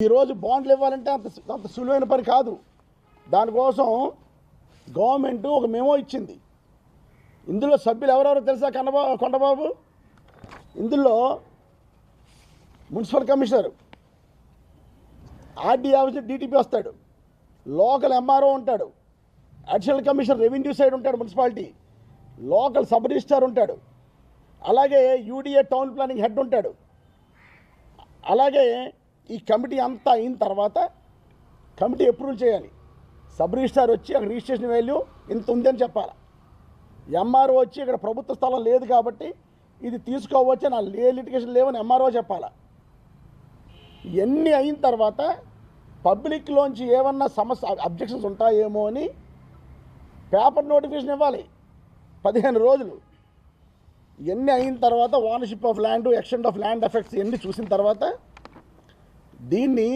ఈరోజు బాండ్లు ఇవ్వాలంటే అంత సులువైన పని కాదు. దానికోసం గవర్నమెంట్ ఒక మెమో ఇచ్చింది. ఇందులో సభ్యులు ఎవరెవరో తెలుసా? కొండబాబు, ఇందులో municipal commissioner, RD officer DTP వస్తాడు, లోకల్ ఎంఆర్ఓ ఉంటాడు, అడిషనల్ కమిషనర్ రెవెన్యూ సైడ్ ఉంటాడు, మున్సిపాలిటీ లోకల్ సబ్ రిజిస్ట్రార్ ఉంటాడు, అలాగే యూడిఏ టౌన్ ప్లానింగ్ హెడ్ ఉంటాడు. అలాగే ఈ కమిటీ అంతా అయిన తర్వాత కమిటీ అప్రూవల్ చేయాలి. సబ్ రిజిస్ట్రార్ వచ్చి అక్కడ రిజిస్ట్రేషన్ వాల్యూ ఇంత ఉందని చెప్పాలి. ఎంఆర్ఓ వచ్చి ఇక్కడ ప్రభుత్వ స్థలం లేదు కాబట్టి ఇది తీసుకోవచ్చు, నా లిటిగేషన్ లేవని ఎంఆర్ఓ చెప్పాలి. ఇవన్నీ అయిన తర్వాత పబ్లిక్లోంచి ఏమన్నా సమస్య అబ్జెక్షన్స్ ఉంటాయేమో అని పేపర్ నోటిఫికేషన్ ఇవ్వాలి 15 రోజులు. ఇవన్నీ అయిన తర్వాత ownership of land, extent of land effects ఇవన్నీ చూసిన తర్వాత దీన్ని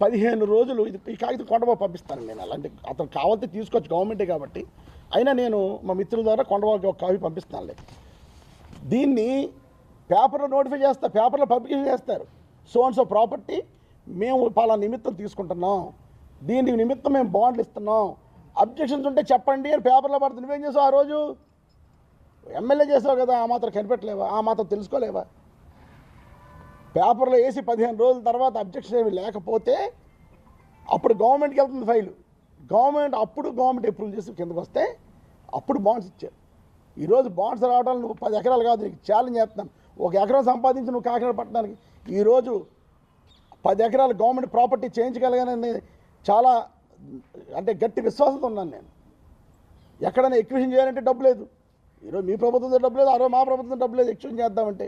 15 రోజులు ఈ కాగితం కొండబాబు పంపిస్తాను నేను. అలాంటి అతను కావాలంటే తీసుకోవచ్చు, గవర్నమెంటే కాబట్టి. అయినా నేను మా మిత్రుల ద్వారా కొండబాబుకి ఒక కాపీ పంపిస్తానులే. దీన్ని పేపర్లో నోటిఫై చేస్తా, పేపర్లో పబ్లికేషన్ చేస్తారు. సో అండ్ సో ప్రాపర్టీ మేము పలానా నిమిత్తం తీసుకుంటున్నాం, దీని నిమిత్తం మేము బాండ్లు ఇస్తున్నాం, అబ్జెక్షన్స్ ఉంటే చెప్పండి అని పేపర్లో పడుతుంది. నువ్వేం చేసావు? ఆ రోజు ఎమ్మెల్యే చేసావు కదా, ఆ మాత్రం కనిపెట్టలేవా? ఆ మాత్రం తెలుసుకోలేవా? పేపర్లో వేసి 15 రోజుల తర్వాత అబ్జెక్షన్ ఏమి లేకపోతే అప్పుడు గవర్నమెంట్కి వెళ్తుంది ఫైలు. గవర్నమెంట్ అప్రూవ్ చేసి కిందకు వస్తే అప్పుడు బాండ్స్ ఇచ్చారు. ఈరోజు బాండ్స్ రావడం నువ్వు 10 ఎకరాలు కాదు, నీకు ఛాలెంజ్ చేస్తున్నాను. 1 ఎకరం సంపాదించి నువ్వు కాకినాడ పట్టడానికి ఈరోజు 10 ఎకరాలు గవర్నమెంట్ ప్రాపర్టీ చేయించగలిగానని చాలా అంటే గట్టి విశ్వాసంతో ఉన్నాను నేను. ఎక్కడైనా ఎక్విషన్ చేయాలంటే డబ్బు లేదు. ఈరోజు మీ ప్రభుత్వంతో డబ్బు లేదు, ఆ రోజు మా ప్రభుత్వంతో డబ్బు లేదు. ఎక్విషన్ చేద్దామంటే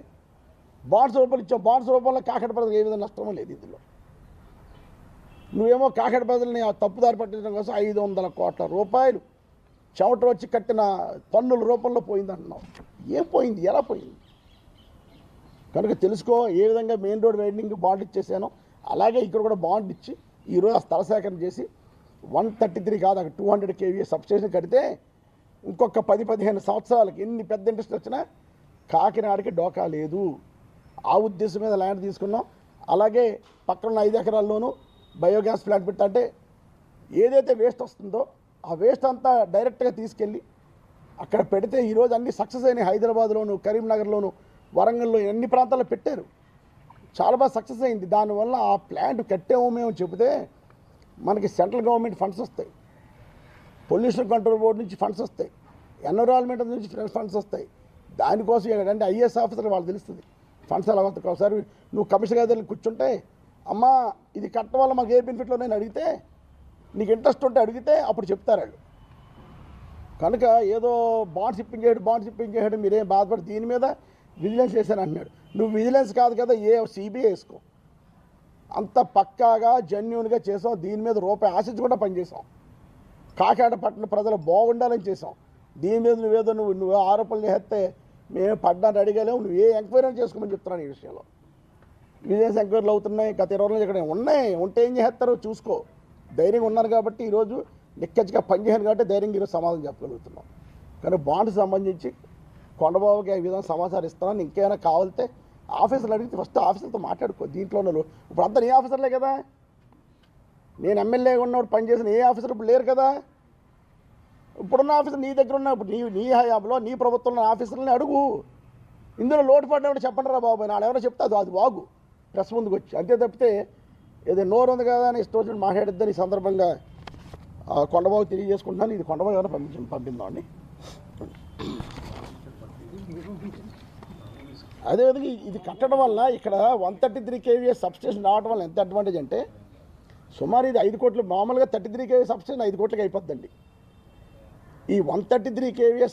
బాండ్స్ రూపాయలు ఇచ్చావు. బాండ్స్ రూపంలో కాకినాడ ప్రజలకు ఏ విధంగా నష్టమో లేదు. ఇందులో నువ్వేమో కాకినాడ ప్రజల్ని ఆ తప్పుదారి పట్టించడం కోసం 500 కోట్ల రూపాయలు చెమట వచ్చి కట్టిన పన్నుల రూపంలో పోయిందంటున్నావు. ఏం పోయింది? ఎలా పోయింది? కనుక తెలుసుకో. ఏ విధంగా మెయిన్ రోడ్ వైండింగ్ బాండ్ ఇచ్చేసానో అలాగే ఇక్కడ కూడా బాండ్ ఇచ్చి ఈరోజు ఆ స్థల సేకరణ చేసి 133 కాదు, అక్కడ 200 kVA సబ్స్టేషన్ కడితే ఇంకొక 10-15 సంవత్సరాలకి ఎన్ని పెద్ద ఇండస్ట్రీ వచ్చినా కాకినాడకి డోకా లేదు. ఆ ఉద్దేశం మీద ల్యాండ్ తీసుకున్నాం. అలాగే పక్కన 5 ఎకరాల్లోనూ బయోగ్యాస్ ప్లాంట్ పెట్టంటే ఏదైతే వేస్ట్ వస్తుందో ఆ వేస్ట్ అంతా డైరెక్ట్గా తీసుకెళ్ళి అక్కడ పెడితే ఈరోజు అన్ని సక్సెస్ అయినాయి. హైదరాబాద్లోను, కరీంనగర్లోను, వరంగల్లో అన్ని ప్రాంతాల్లో పెట్టారు. చాలా బాగా సక్సెస్ అయింది. దానివల్ల ఆ ప్లాంట్ కట్టాము మేము చెబితే మనకి సెంట్రల్ గవర్నమెంట్ ఫండ్స్ వస్తాయి, పొల్యూషన్ కంట్రోల్ బోర్డు నుంచి ఫండ్స్ వస్తాయి, ఎన్విరాన్మెంట్ నుంచి ఫండ్స్ వస్తాయి. దానికోసం ఏంటంటే ఐఏఎస్ ఆఫీసర్ వాళ్ళు తెలుస్తుంది ఫండ్స్ ఎలా వస్తాయి. ఒకసారి నువ్వు కమిషన్ గారి కూర్చుంటే, అమ్మా ఇది కట్టడం వల్ల మాకు ఏ బెనిఫిట్లో నేను అడిగితే, నీకు ఇంట్రెస్ట్ ఉంటే అడిగితే అప్పుడు చెప్తారు వాళ్ళు. కనుక ఏదో బాండ్స్ ఇప్పించేయడం మీరేం బాధపడి దీని మీద విజిలెన్స్ చేశాను అంటున్నాడు. నువ్వు విజిలెన్స్ కాదు కదా, సిబిఐ వేసుకో. అంత పక్కాగా జెన్యూన్గా చేసాం. దీని మీద రూపాయి ఆశించకుండా పనిచేసాం. కాకినాడ పట్టణ ప్రజలు బాగుండాలని చేసాం. దీని మీద నువ్వు ఆరోపణలు చేస్తే మేము పడ్డాన్ని అడిగలేము. నువ్వు ఏ ఎంక్వైరీ చేసుకోమని చెప్తున్నాను. ఈ విషయంలో విజిలెన్స్ ఎంక్వైరీలు అవుతున్నాయి. గత 20 రోజులు ఇక్కడ ఉన్నాయి. ఉంటే ఏం చేస్తారో చూసుకో. ధైర్యంగా ఉన్నారు కాబట్టి ఈరోజు నిక్కచ్చిగా పనిచేయను కాబట్టి ధైర్యంగా ఈరోజు సమాధానం చెప్పగలుగుతున్నాం. కానీ బాండ్స్ సంబంధించి కొండబాబుకి ఈ విధంగా సమాచారం ఇస్తున్నాను. ఇంకేమైనా కావాలితే ఆఫీసర్లు అడిగితే ఫస్ట్ ఆఫీసర్తో మాట్లాడుకో. దీంట్లోనే ఇప్పుడు అంతా నీ ఆఫీసర్లే కదా. నేను ఎమ్మెల్యేగా ఉన్నప్పుడు పనిచేసిన ఏ ఆఫీసర్ ఇప్పుడు లేరు కదా. ఇప్పుడున్న ఆఫీసర్ నీ దగ్గర ఉన్న ఇప్పుడు నీ హయాంలో నీ ప్రభుత్వంలో ఆఫీసర్లని అడుగు. ఇందులో లోటుపడినప్పుడు చెప్పండి రా బాబు, నాడు ఎవరో చెప్తే అది వాగు ప్రెస్ ముందుకు వచ్చి. అంతే తప్పితే ఏదో నోరు ఉంది కదా అని ఇష్టం మాట్లాడిద్దని ఈ సందర్భంగా కొండబాబు తెలియజేసుకుంటున్నాను. ఇది కొండబాబు ఎవరైనా పంపిందామండి. అదేవిధంగా ఇది కట్టడం వల్ల ఇక్కడ 133 kVA సబ్స్టేషన్ రావడం వల్ల ఎంత అడ్వాంటేజ్ అంటే సుమారు ఇది 5 కోట్లు. మామూలుగా 33 kVA సబ్స్టేషన్ 5 కోట్లకి అయిపోద్దండి. ఈ 133 kVA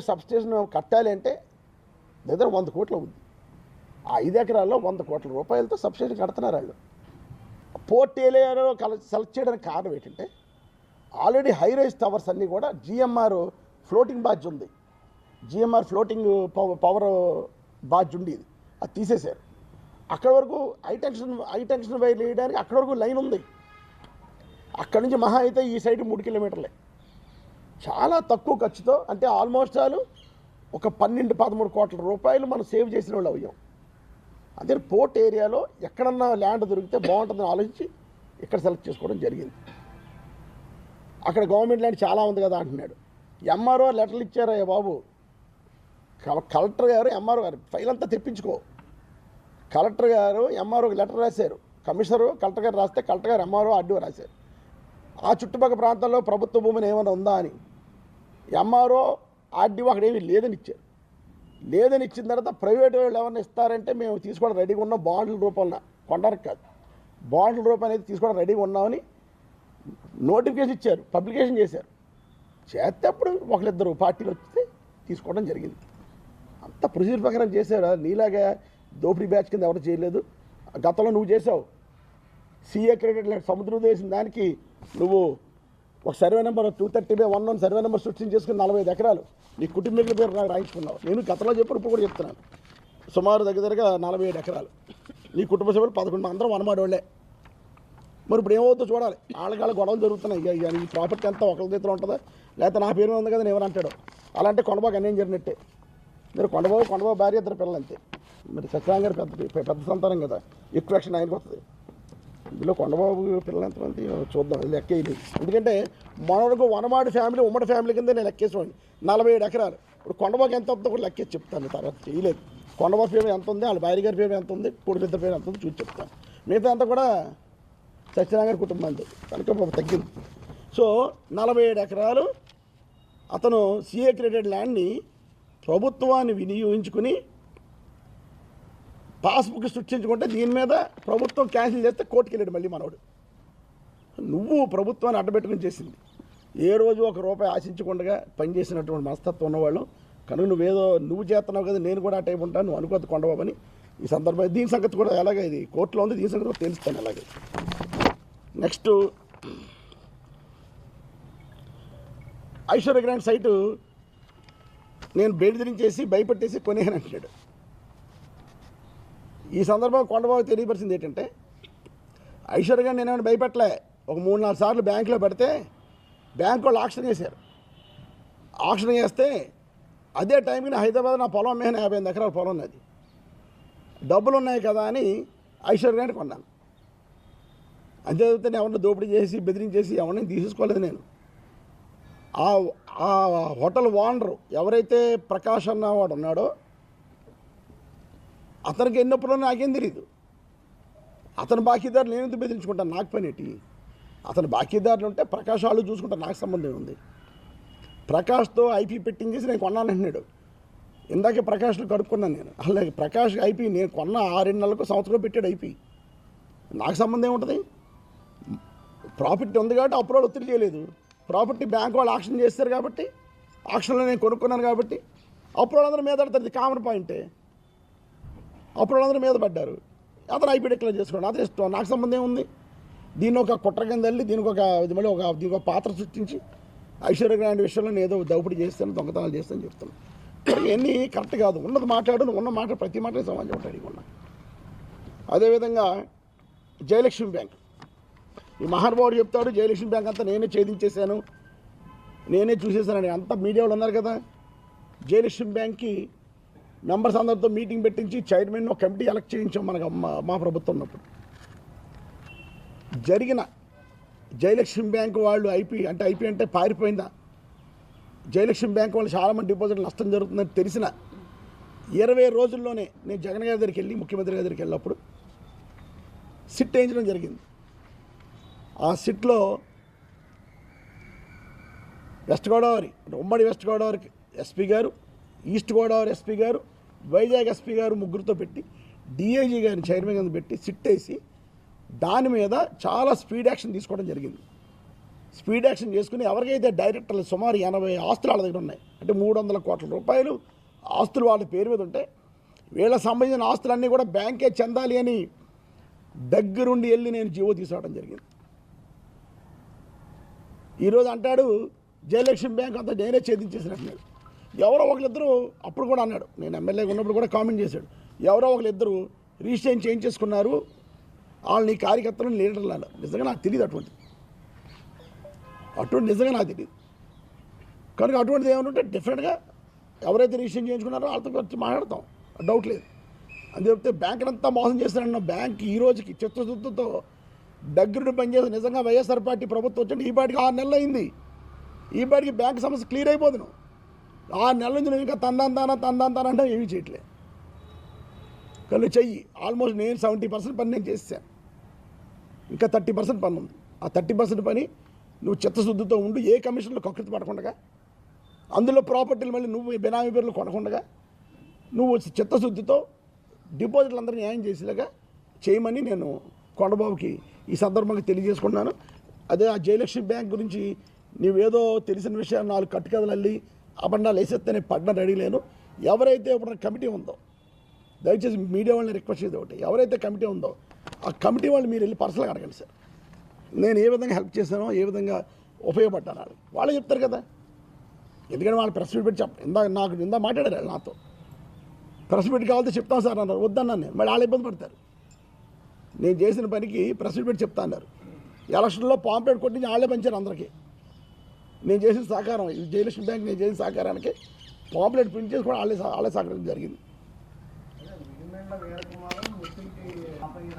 సబ్స్టేషన్ కట్టాలి అంటే దగ్గర 100 కోట్లు ఉంది. ఆ 5 ఎకరాల్లో 100 కోట్ల రూపాయలతో సబ్స్టేషన్ కడుతున్నారు వాళ్ళు. పోర్ట్ ఏరియాలో సెలెక్ట్ చేయడానికి కారణం ఏంటంటే ఆల్రెడీ హై రైజ్ టవర్స్ అన్నీ కూడా జిఎంఆర్ ఫ్లోటింగ్ బాధ్యత ఉంది. జిఎంఆర్ ఫ్లోటింగ్ పవర్ బాధ్యత ఉండేది, అది తీసేశారు. అక్కడ వరకు హై టెన్షన్ వైర్ వేయడానికి అక్కడ వరకు లైన్ ఉంది. అక్కడి నుంచి మహా అయితే ఈ సైడ్ 3 కిలోమీటర్లే. చాలా తక్కువ ఖర్చుతో, అంటే ఆల్మోస్ట్ ఆల్ ఒక 12-13 కోట్ల రూపాయలు మనం సేవ్ చేసిన వాళ్ళు అయ్యాం. అదే పోర్ట్ ఏరియాలో ఎక్కడన్నా ల్యాండ్ దొరికితే బాగుంటుందని ఆలోచించి ఇక్కడ సెలెక్ట్ చేసుకోవడం జరిగింది. అక్కడ గవర్నమెంట్ ల్యాండ్ చాలా ఉంది కదా అంటున్నాడు. ఎంఆర్ఓ లెటర్లు ఇచ్చారయ్యా బాబు. కలెక్టర్ గారు ఎంఆర్ఓ గారు ఫైల్ అంతా తెప్పించుకో. కలెక్టర్ గారు ఎంఆర్ఓకి లెటర్ రాశారు. కమిషనరు కలెక్టర్ గారు రాస్తే కలెక్టర్ గారు ఎంఆర్ఓ ఆర్డీఓ రాశారు. ఆ చుట్టుపక్కల ప్రాంతాల్లో ప్రభుత్వ భూమిని ఏమైనా ఉందా అని. ఎంఆర్ఓ ఆర్డీఓ అక్కడ ఏమీ లేదని ఇచ్చారు. లేదని ఇచ్చిన తర్వాత ప్రైవేట్ వాళ్ళు ఎవరిని ఇస్తారంటే మేము తీసుకోవడం రెడీగా ఉన్నాం, బాండ్ల రూపంలో, కొనడానికి కాదు, బాండ్ల రూపం అనేది తీసుకోవడం రెడీగా ఉన్నామని నోటిఫికేషన్ ఇచ్చారు, పబ్లికేషన్ చేశారు. చేస్తే అప్పుడు ఒకరిద్దరు పార్టీలు వస్తే తీసుకోవడం జరిగింది. అంత ప్రొసీజర్ ప్రకారం చేశారు. నీలాగా దోపిడీ బ్యాచ్ కింద ఎవరు చేయలేదు. గతంలో నువ్వు చేసావు. సీఏ క్రెడిట్ సముద్రం వేసిన దానికి నువ్వు ఒక సర్వే నెంబర్ 230/1 సర్వే నెంబర్ సృష్టించేసుకుని 45 ఎకరాలు నీ కుటుంబీకుల పేరు రాయించుకున్నావు. నేను గతంలో చెప్పిన ఇప్పుడు కూడా చెప్తున్నాను. సుమారు దగ్గరగా 47 ఎకరాలు నీ కుటుంబ సభ్యులు 11 అందరం వనమాడోళ్లే. మరి ఇప్పుడు ఏమవుతుందో చూడాలి. వాళ్ళకి గొడవలు జరుగుతున్నాయి. ఇక ఈ ప్రాపర్టీ అంతా ఒకరి దగ్గర ఉంటుందా, లేకపోతే నా పేరు ఉంది కదా ఎవరు అంటాడు. అలాంటి కొండబాబు అన్యాయం జరిగినట్టే. మీరు కొండబాబు భార్య ఇద్దరు పిల్లలు అంతే. మరి సత్యనారాయణ గారు పెద్ద సంతానం కదా, ఎక్కువ యాక్షన్ ఆయనకు వస్తుంది. ఇందులో కొండబాబు పిల్లలు ఎంతమంది చూద్దాం, లెక్క ఇది. ఎందుకంటే మనకు వనమాడి ఫ్యామిలీ ఉమ్మడి ఫ్యామిలీ కింద నేను లెక్కేసుకోండి 47 ఎకరాలు. ఇప్పుడు కొండబాబుకి ఎంత ఉందో కూడా లెక్కేసి చెప్తాను. తర్వాత చేయలేదు. కొండబాబు పేరు ఎంత ఉంది, వాళ్ళ భార్య గారి పేరు ఎంత ఉంది, కొడుకు పేరు ఎంత ఉంది చూసి చెప్తాను. మిగతా అంతా కూడా సత్యనారాయణ గారి కుటుంబానికి కనుక తగ్గింది. సో 47 ఎకరాలు అతను సీఏ క్రెడిట్ ల్యాండ్ని ప్రభుత్వాన్ని వినియోగించుకుని పాస్బుక్ సృష్టించుకుంటే దీని మీద ప్రభుత్వం క్యాన్సిల్ చేస్తే కోర్టుకు వెళ్ళాడు మళ్ళీ మనోడు. నువ్వు ప్రభుత్వాన్ని అడ్డబెట్టుకుని చేసింది. ఏ రోజు ₹1 ఆశించకుండా పనిచేసినటువంటి మనస్తత్వం ఉన్నవాళ్ళు కనుక నువ్వు చేస్తున్నావు కదా, నేను కూడా ఆ టైప్ ఉంటాను, నువ్వు అనుకోవద్దు కొండబాబని. ఈ సందర్భంగా దీని సంగతి కూడా ఎలాగే ఇది కోర్టులో ఉంది, దీని సంగతి కూడా తెలుస్తాను. అలాగే నెక్స్ట్ ఐశ్వర్య గ్రాండ్ సైటు నేను బెదిరించేసి భయపెట్టేసి కొనేయని అంటున్నాడు. ఈ సందర్భంగా కొండబాబు తెలియపరిచింది ఏంటంటే, ఐశ్వర్య గారు నేనేమైనా భయపెట్టలే. ఒక 3-4 సార్లు బ్యాంకులో పెడితే బ్యాంకు వాళ్ళు ఆక్షన్ చేశారు. ఆక్షన్ చేస్తే అదే టైంకి హైదరాబాద్ నా పొలం మీద 58 ఎకరాల పొలం ఉన్నది. డబ్బులు ఉన్నాయి కదా అని ఐశ్వర్య గారిని కొన్నాను. అంతే చదివితే ఎవరిని దోపిడీ చేసి బెదిరించేసి ఎవరిని తీసుకోలేదు నేను. ఆ హోటల్ ఓనరు ఎవరైతే ప్రకాష్ అన్నవాడు ఉన్నాడో అతనికి ఎన్నప్పుడు నాకేం తెలియదు. అతను బాకీదారులు నేను ఎందుకు బెదిరించుకుంటాను, నాకు పని ఏంటి? అతను బాకీదారులు ఉంటే ప్రకాష్ వాళ్ళు చూసుకుంటారు, నాకు సంబంధం ఉంది. ప్రకాష్తో ఐపీ పెట్టించేసి నేను కొన్నానంటున్నాడు. ఇందాకే ప్రకాష్లో కడుక్కున్నాను నేను. అలాగే ప్రకాష్ ఐపీ నేను కొన్న 6 నెలలకు సంవత్సరం పెట్టాడు ఐపీ. నాకు సంబంధం ఏముంటుంది? ప్రాఫిట్ ఉంది కాబట్టి అప్రూవల్ ఒత్తిడి చేయలేదు. ప్రాపర్టీ బ్యాంక్ వాళ్ళు ఆక్షన్ చేస్తారు కాబట్టి, ఆక్షన్లో నేను కొనుక్కున్నాను కాబట్టి అప్రూవల్ అందరూ మీద పడతారు. ఇది కామన్ పాయింటే. అప్రూవల్ అందరూ మీద పడ్డారు. అతను ఐపీ డిక్లేర్ చేసుకోండి, అదే ఇష్టం, నాకు సంబంధం ఏముంది? దీన్ని ఒక కుట్ర కింద వెళ్ళి దీనికి ఒక పాత్ర సృష్టించి ఐశ్వర్య గ్రాండ్ విషయంలో నేను ఏదో దౌపిడీ చేస్తాను, దొంగతనాలు చేస్తాను చెప్తాను. ఇవన్నీ కరెక్ట్ కాదు. ఉన్నది మాట్లాడు, ఉన్న మాట ప్రతి మాట సమాజం ఉంటాడు. ఉన్నా అదేవిధంగా జయలక్ష్మి బ్యాంక్, ఈ మహానుభావుడు చెప్తాడు జయలక్ష్మి బ్యాంక్ అంతా నేనే ఛేదించేశాను, నేనే చూసేసానని. అంతా మీడియాలో ఉన్నారు కదా. జయలక్ష్మి బ్యాంక్కి మెంబర్స్ అందరితో మీటింగ్ పెట్టించి చైర్మన్ ఒక కమిటీ ఎలక్ట్ చేయించాం మనకు మా ప్రభుత్వం ఉన్నప్పుడు. జరిగిన జయలక్ష్మి బ్యాంక్ వాళ్ళు ఐపీ అంటే పారిపోయిందా, జయలక్ష్మి బ్యాంక్ వాళ్ళు చాలామంది డిపాజిట్లు నష్టం జరుగుతుందని తెలిసిన 20 రోజుల్లోనే నేను జగన్ గారి దగ్గరికి వెళ్ళి ముఖ్యమంత్రి గారి దగ్గరికి వెళ్ళినప్పుడు సిట్ వేయించడం జరిగింది. ఆ సిట్లో వెస్ట్ గోదావరి ఉమ్మడి వెస్ట్ గోదావరికి ఎస్పీ గారు, ఈస్ట్ గోదావరి ఎస్పీ గారు, వైజాగ్ ఎస్పీ గారు ముగ్గురితో పెట్టి డిఐజీ గారిని చైర్మన్ కింద పెట్టి సిట్ వేసి దాని మీద చాలా స్పీడ్ యాక్షన్ తీసుకోవడం జరిగింది. స్పీడ్ యాక్షన్ చేసుకుని ఎవరికైతే డైరెక్టర్లు సుమారు 80 ఆస్తులు వాళ్ళ దగ్గర ఉన్నాయి, అంటే 300 కోట్ల రూపాయలు ఆస్తులు వాళ్ళ పేరు మీద ఉంటే వీళ్ళకి సంబంధించిన ఆస్తులన్నీ కూడా బ్యాంకే చెందాలి అని దగ్గరుండి వెళ్ళి నేను జీవో తీసుకురావడం జరిగింది. ఈరోజు అంటాడు జయలక్ష్మి బ్యాంక్ అంతా నేనే ఛేదించేసినట్టున్నాడు. ఎవరో ఒకరిద్దరు అప్పుడు కూడా అన్నాడు, నేను ఎమ్మెల్యేగా ఉన్నప్పుడు కూడా కామెంట్ చేశాడు, ఎవరో ఒకరిద్దరు రిజిస్ట్రేషన్ చేయించేసుకున్నారు, వాళ్ళని కార్యకర్తలను లీడర్లు అన్నారు. నిజంగా నాకు తెలియదు అటువంటి నిజంగా నాకు తెలియదు. కనుక అటువంటిది ఏమనుంటే డెఫినెట్గా ఎవరైతే రిజిస్ట్రేషన్ చేయించుకున్నారో వాళ్ళతో వచ్చి మాట్లాడతాం, డౌట్ లేదు. అని చెప్తే బ్యాంక్ అంతా మోసం చేస్తానన్న బ్యాంక్ ఈ రోజుకి చిత్తశుద్ధితో దగ్గరుండి పనిచేసి నిజంగా వైఎస్ఆర్ పార్టీ ప్రభుత్వం వచ్చింది ఈ పాటికి 6 నెలలు అయింది. ఈ పాటికి బ్యాంక్ సమస్య క్లియర్ అయిపోదును. 6 నెలల నుంచి నువ్వు ఇంకా తందాంతానంటే ఏమీ చేయట్లేదు. కళ్ళు చెయ్యి. ఆల్మోస్ట్ నేను 70% పని నేను చేశాను. ఇంకా 30% పని ఉంది. ఆ 30% పని నువ్వు చిత్తశుద్ధితో ఉండు. ఏ కమిషన్లో కకృతి పడకుండా, అందులో ప్రాపర్టీలు మళ్ళీ నువ్వు బెనామీ పేర్లు కొనకుండా నువ్వు చిత్తశుద్ధితో డిపాజిట్లు అందరూ న్యాయం చేసేలాగా చేయమని నేను కొండబాబుకి ఈ సందర్భంగా తెలియజేసుకున్నాను. అదే ఆ జయలక్ష్మి బ్యాంక్ గురించి నువ్వేదో తెలిసిన విషయాలు 4 కట్టుకథలు అల్లి అబండాలు వేసేస్తే నేను పడ్డ రెడీ లేను. ఎవరైతే ఇప్పుడు కమిటీ ఉందో దయచేసి మీడియా వాళ్ళని రిక్వెస్ట్ చేసేది ఒకటి, ఎవరైతే కమిటీ ఉందో ఆ కమిటీ వాళ్ళు మీరు వెళ్ళి పర్సనల్గా అడగండి సార్, నేను ఏ విధంగా హెల్ప్ చేశానో ఏ విధంగా ఉపయోగపడ్డాను వాళ్ళు చెప్తారు కదా. ఎందుకంటే వాళ్ళు ప్రెస్ మీట్ పెట్టి ఇందా మాట్లాడారు నాతో, ప్రెస్ మీట్ కావాలంటే చెప్తాం సార్ అన్నారు. వద్దన్నాను నేను. మళ్ళీ వాళ్ళు ఇబ్బంది పడతారు. నేను చేసిన పనికి ప్రెస్ మీట్ పెట్టి చెప్తా అన్నారు. ఎలక్షన్లో పాంప్లెట్ కొట్టించి వాళ్ళే పంచారు అందరికీ. నేను చేసిన సహకారం జయలక్ష్మి బ్యాంక్ నేను చేసిన సహకారానికి పాంప్లెట్ ప్రింట్ చేసి కూడా వాళ్ళే సహకారం జరిగింది.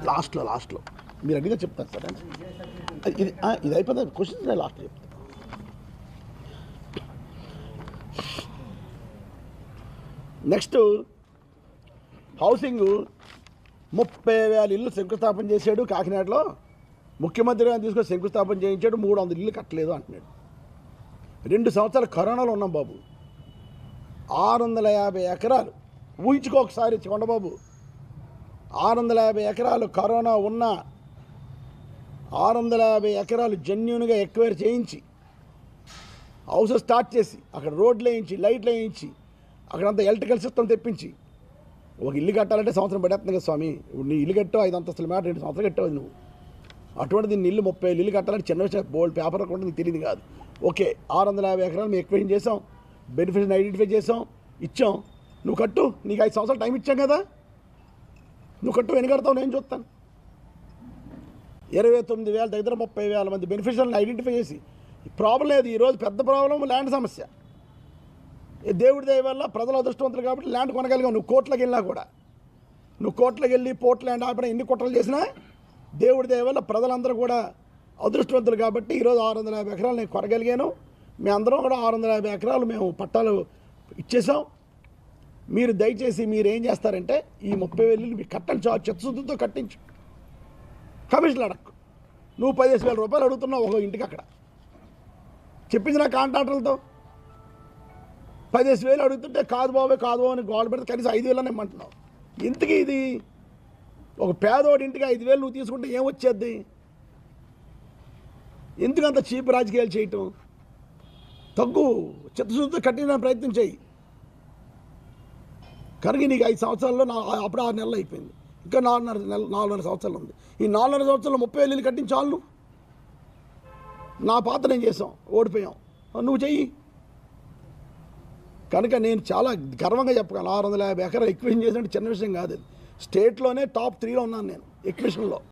లాస్ట్లో మీరు అడిగితే చెప్తాను సార్. ఇది అయిపోతుంది క్వశ్చన్స్ నేను లాస్ట్లో చెప్తాను. నెక్స్ట్ హౌసింగ్ 30,000 ఇల్లు శంకుస్థాపన చేశాడు కాకినాడలో. ముఖ్యమంత్రి గారిని తీసుకొని శంకుస్థాపన చేయించాడు. 300 ఇల్లు కట్టలేదు అంటున్నాడు. 2 సంవత్సరాలు కరోనాలో ఉన్నాం బాబు. 650 ఎకరాలు ఊహించుకో ఒకసారి కొండబాబు. 650 ఎకరాలు కరోనా ఉన్న 650 ఎకరాలు జెన్యూన్గా ఎక్వైర్ చేయించి హౌసెస్ స్టార్ట్ చేసి అక్కడ రోడ్లు వేయించి లైట్లు వేయించి అక్కడంతా ఎలక్ట్రికల్ సిస్టమ్ తెప్పించి ఒక ఇల్లు కట్టాలంటే సంవత్సరం పడేస్తుంది కదా స్వామి. ఇప్పుడు నీ ఇల్లు కట్టావు 5 అంతస్తుల మాట 2 సంవత్సరాలు కట్టావు నువ్వు. అటువంటి దీన్ని ఇల్లు 30 ఇల్లు కట్టాలంటే చిన్న విషయం బోల్డ్ పేపర్ కూడా నీకు తెలియదు కాదు. ఓకే 650 ఎకరాలు మేము ఎక్వైర్ చేసాం, బెనిఫిట్స్ని ఐడెంటిఫై చేసాం, ఇచ్చాం. నువ్వు కట్టు, నీకు 5 సంవత్సరాలు టైం ఇచ్చాం కదా, నువ్వు కట్టు. ఎన్ని కడతావు నేను చూస్తాను. 29,000 దగ్గర 30,000 మంది బెనిఫిషియర్లను ఐడెంటిఫై చేసి ప్రాబ్లం లేదు. ఈరోజు పెద్ద ప్రాబ్లం ల్యాండ్ సమస్య. దేవుడి దయ వల్ల ప్రజలు అదృష్టవంతులు కాబట్టి ల్యాండ్ కొనగలిగావు. నువ్వు కోట్లకి వెళ్ళినా కూడా, నువ్వు కోట్లకి వెళ్ళి పోర్ట్ ల్యాండ్ ఆపిన ఎన్ని కుట్రలు చేసినా దేవుడి దయ వల్ల ప్రజలందరూ కూడా అదృష్టవంతులు కాబట్టి ఈరోజు 650 ఎకరాలు నేను కొనగలిగాను. మేమందరం కూడా 650 ఎకరాలు మేము పట్టాలు ఇచ్చేసాం. మీరు దయచేసి మీరు ఏం చేస్తారంటే ఈ 30,000 మీకు కట్టండి, చిత్తశుద్ధితో కట్టించు. కమిషన్లు అడక్కు. నువ్వు 15,000 రూపాయలు అడుగుతున్నావు ఒక ఇంటికి. అక్కడ చెప్పింది నా కాంట్రాక్టర్లతో 15,000 అడుగుతుంటే కాదు బాబు అని గోడ పెడితే కనీసం 5,000 అని ఇమ్మంటున్నావు. ఇంతకీ ఇది ఒక పేదోడి ఇంటికి 5,000 నువ్వు తీసుకుంటే ఏమొచ్చేద్ది? ఎందుకంత చీప్ రాజకీయాలు చేయటం? తగ్గు, చిత్తశుద్ధితో కట్టిన ప్రయత్నం చేయి. కనుక నీకు 5 సంవత్సరాల్లో అప్పుడు 6 నెలలు అయిపోయింది. ఇంకా 4.5 సంవత్సరాలు ఉంది. ఈ 4.5 సంవత్సరాల్లో 30,000 ఇల్లు కట్టించాలు. నా పాత్ర నేను చేసాం, ఓడిపోయాం, నువ్వు చెయ్యి. కనుక నేను చాలా గర్వంగా చెప్పగలను 650 ఎకరాలు ఎక్విషన్ చేసినట్టు చిన్న విషయం కాదు. స్టేట్లోనే టాప్ 3లో ఉన్నాను నేను ఎక్విషన్లో.